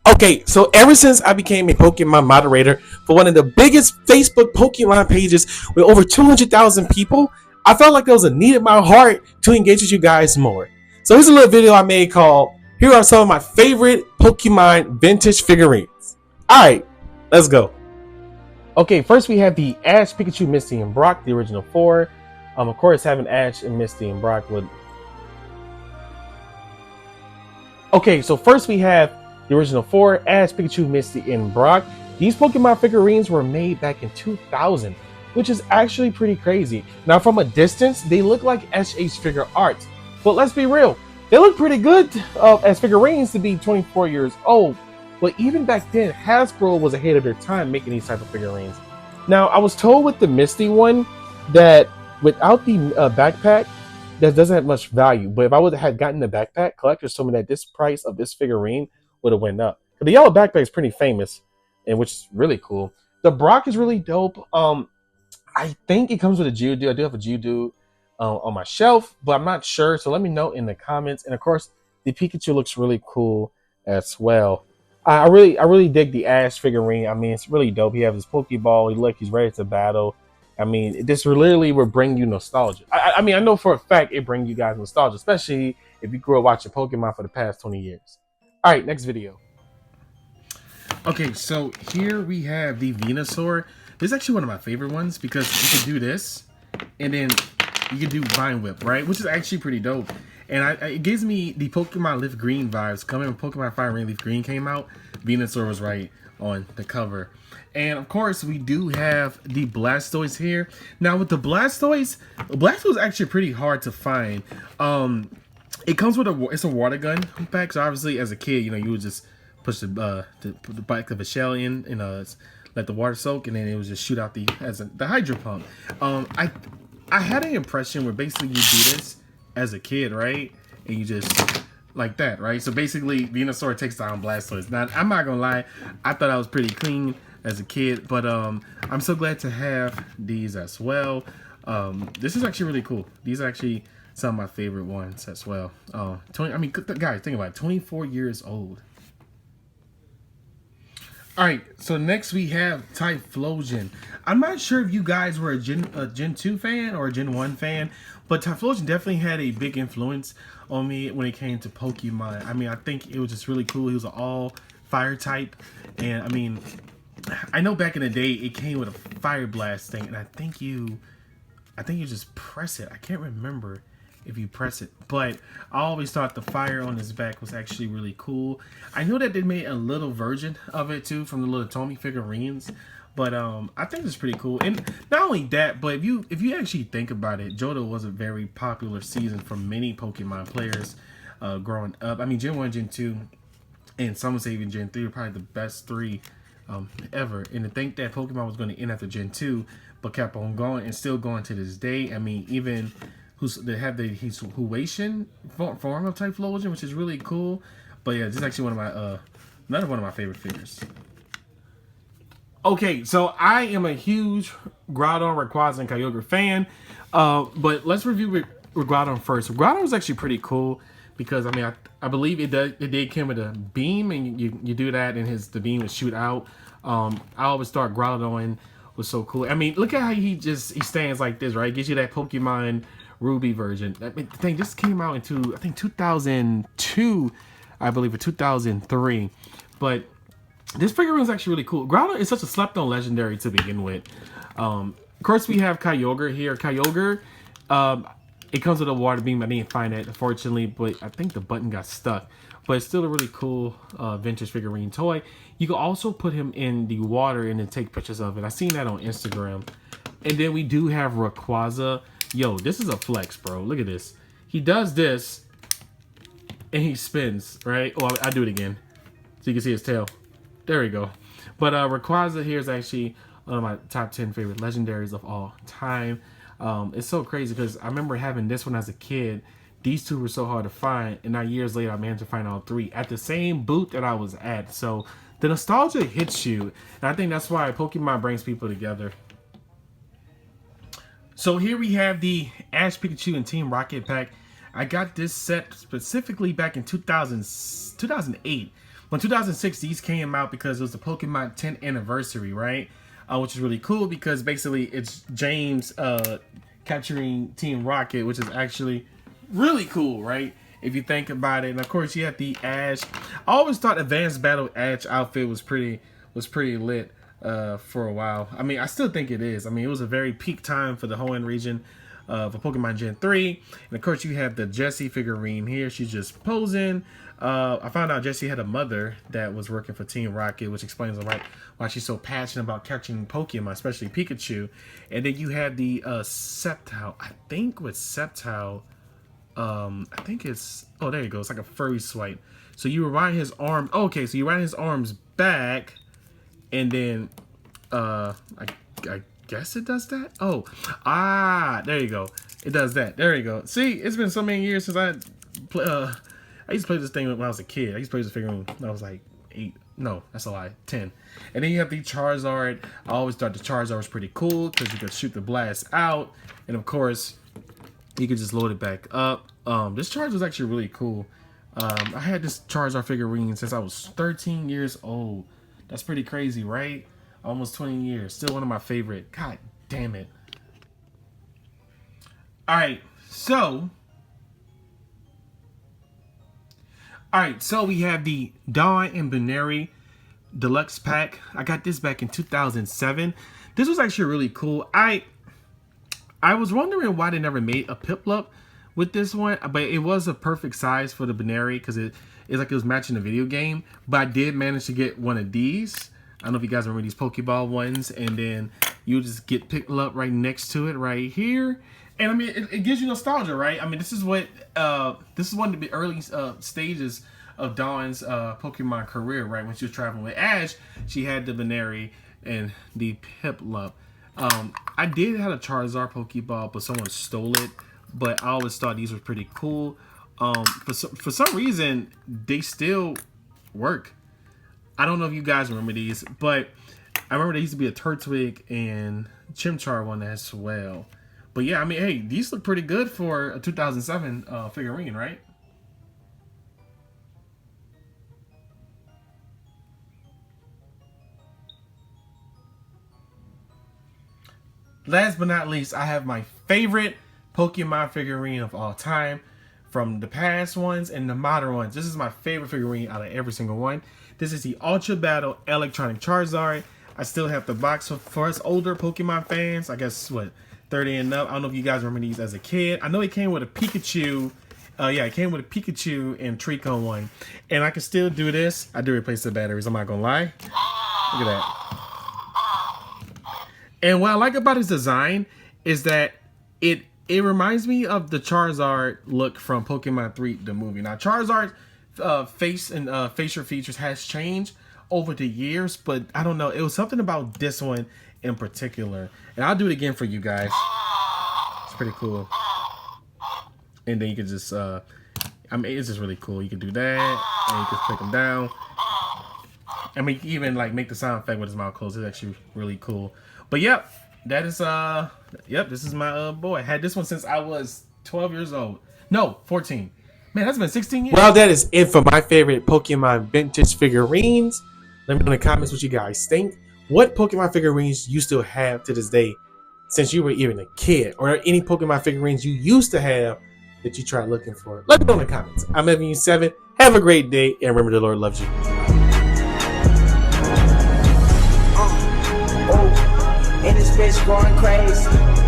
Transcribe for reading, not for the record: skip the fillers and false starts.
Okay, so ever since I became a Pokemon moderator for one of the biggest Facebook Pokemon pages with over 200,000 people, I felt like there was a need in my heart to engage with you guys more. So here's a little video I made called "Here are some of my favorite Pokemon vintage figurines." Alright, let's go. Okay, first we have the Ash, Pikachu, Misty, and Brock, the original four. Of course, having Ash and Misty and Brock would. Okay, so first we have the original four: Ash, Pikachu, Misty, and Brock. These Pokemon figurines were made back in 2000, which is actually pretty crazy. Now, from a distance, they look like SH figure art, but let's be real, they look pretty good as figurines to be 24 years old. But even back then, Hasbro was ahead of their time making these type of figurines. Now, I was told with the Misty one that without the backpack, that doesn't have much value. But if I would have gotten the backpack, collectors told me that this price of this figurine would have went up. But the yellow backpack is pretty famous, and which is really cool. The Brock is really dope. I think it comes with a Geodude. I do have a Geodude on my shelf, but I'm not sure. So let me know in the comments. And of course, the Pikachu looks really cool as well. I really dig the Ash figurine. I mean, it's really dope. He has his Pokeball. He's ready to battle. I mean, this literally will bring you nostalgia. I mean, I know for a fact it brings you guys nostalgia, especially if you grew up watching Pokemon for the past 20 years. All right, next video. Okay, so here we have the Venusaur. This is actually one of my favorite ones because you can do this, and then you can do Vine Whip, right? Which is actually pretty dope. And it gives me the Pokemon Leaf Green vibes. Coming when Pokemon Fire Red Leaf Green came out, Venusaur was right on the cover. And of course, we do have the Blastoise here. Now with the Blastoise is actually pretty hard to find. It comes with it's a water gun pack. So obviously, as a kid, you know, you would just push the back of a shell in and let the water soak, and then it would just shoot out the hydro pump. I had an impression where basically you do this as a kid, right? And you just like that, right? So basically, Venusaur takes down Blastoise. Now, I'm not gonna lie, I thought I was pretty clean as a kid, but I'm so glad to have these as well. This is actually really cool. These are actually some of my favorite ones as well. I mean, guys, think about it, 24 years old. All right, so next we have Typhlosion. I'm not sure if you guys were a Gen 2 fan or a Gen 1 fan, but Typhlosion definitely had a big influence on me when it came to Pokemon. I mean, I think it was just really cool. He was an all fire type, and I mean, I know back in the day it came with a fire blast thing, and I think you just press it. I can't remember if you press it, but I always thought the fire on his back was actually really cool. I know that they made a little version of it too from the little Tommy figurines, but I think it's pretty cool. And not only that, but if you actually think about it, Johto was a very popular season for many Pokemon players growing up. I mean, Gen 1, Gen 2, and some would say even Gen 3 are probably the best three ever. And to think that Pokemon was going to end after Gen 2, but kept on going and still going to this day. I mean, even they have the Huation form of Typhlosion, which is really cool. But yeah, this is actually one of my another one of my favorite figures. Okay, so I am a huge Groudon, Rayquaza, and Kyogre fan. But let's review Groudon first. Groudon was actually pretty cool because I mean I believe it did come with a beam, and you do that, and the beam would shoot out. I always thought Groudon was so cool. I mean, look at how he stands like this, right? It gives you that Pokemon Ruby version. I mean, the thing just came out into I think 2002, I believe, or 2003. But this figure is actually really cool. Groudon is such a slept-on legendary to begin with. Of course, we have Kyogre here. Kyogre, it comes with a water beam. I didn't find it, unfortunately, but I think the button got stuck. But it's still a really cool vintage figurine toy. You can also put him in the water and then take pictures of it. I've seen that on Instagram. And then we do have Rayquaza. Yo, this is a flex, bro. Look at this. He does this, and he spins, right? Oh, I do it again, so you can see his tail. There we go. But Rayquaza here is actually one of my top 10 favorite legendaries of all time. It's so crazy because I remember having this one as a kid. These two were so hard to find, and now years later I managed to find all three at the same booth that I was at. So the nostalgia hits you, and I think that's why Pokemon brings people together. So here we have the Ash, Pikachu, and Team Rocket pack. I got this set specifically back in 2008 But 2006, these came out because it was the Pokemon 10th anniversary, right? Which is really cool because basically it's James capturing Team Rocket, which is actually really cool, right? If you think about it. And of course, you have the Ash. I always thought Advanced Battle Ash outfit was pretty lit for a while. I mean, I still think it is. I mean, it was a very peak time for the Hoenn region for Pokemon Gen 3. And of course, you have the Jessie figurine here. She's just posing. I found out Jessie had a mother that was working for Team Rocket, which explains why she's so passionate about catching Pokemon, especially Pikachu. And then you have the Sceptile. I think with Sceptile, I think it's, oh, there you go. It's like a furry swipe. So you ride his arm. Okay, so you ride his arms back, and then I guess it does that. Oh, there you go. It does that. There you go. See, it's been so many years since I used to play this thing when I was a kid. I used to play this figurine when I was like 8. No, that's a lie. 10. And then you have the Charizard. I always thought the Charizard was pretty cool because you could shoot the blast out, and of course, you could just load it back up. This Charizard was actually really cool. I had this Charizard figurine since I was 13 years old. That's pretty crazy, right? Almost 20 years. Still one of my favorite. God damn it. Alright, so we have the Dawn and Buneary Deluxe Pack. I got this back in 2007. This was actually really cool. I was wondering why they never made a Piplup with this one, but it was a perfect size for the Buneary because it's like it was matching the video game. But I did manage to get one of these. I don't know if you guys remember these Pokeball ones, and then you just get Piplup right next to it right here. And I mean, it gives you nostalgia, right? I mean, this is one of the early stages of Dawn's Pokemon career, right? When she was traveling with Ash, she had the Buneary and the Piplup. I did have a Charizard Pokeball, but someone stole it. But I always thought these were pretty cool. For some reason, they still work. I don't know if you guys remember these, but I remember there used to be a Turtwig and Chimchar one as well. But yeah, I mean, hey, these look pretty good for a 2007 figurine, right? Last but not least, I have my favorite Pokemon figurine of all time, from the past ones and the modern ones. This is my favorite figurine out of every single one. This is the Ultra Battle Electronic Charizard. I still have the box for us older Pokemon fans. I guess, what, 30 and up. I don't know if you guys remember these as a kid. I know it came with a Pikachu. Yeah, it came with a Pikachu and Trico one. And I can still do this. I do replace the batteries, I'm not gonna lie. Look at that. And what I like about his design is that it reminds me of the Charizard look from Pokemon 3, the movie. Now, Charizard's face and facial features has changed over the years, but I don't know. It was something about this one in particular. And I'll do it again for you guys. It's pretty cool. And then you can just, I mean, it's just really cool. You can do that, and you can click them down. I mean, you can even like make the sound effect with his mouth closed. It's actually really cool. But yep, that is, yep, this is my boy. I had this one since I was 12 years old. No, 14. Man, that's been 16 years. Well, that is it for my favorite Pokemon vintage figurines. Let me know in the comments what you guys think. What Pokemon figurines you still have to this day since you were even a kid? Or any Pokemon figurines you used to have that you tried looking for? Let me know in the comments. I'm Evan7. Have a great day, and remember the Lord loves you. And this bitch going crazy.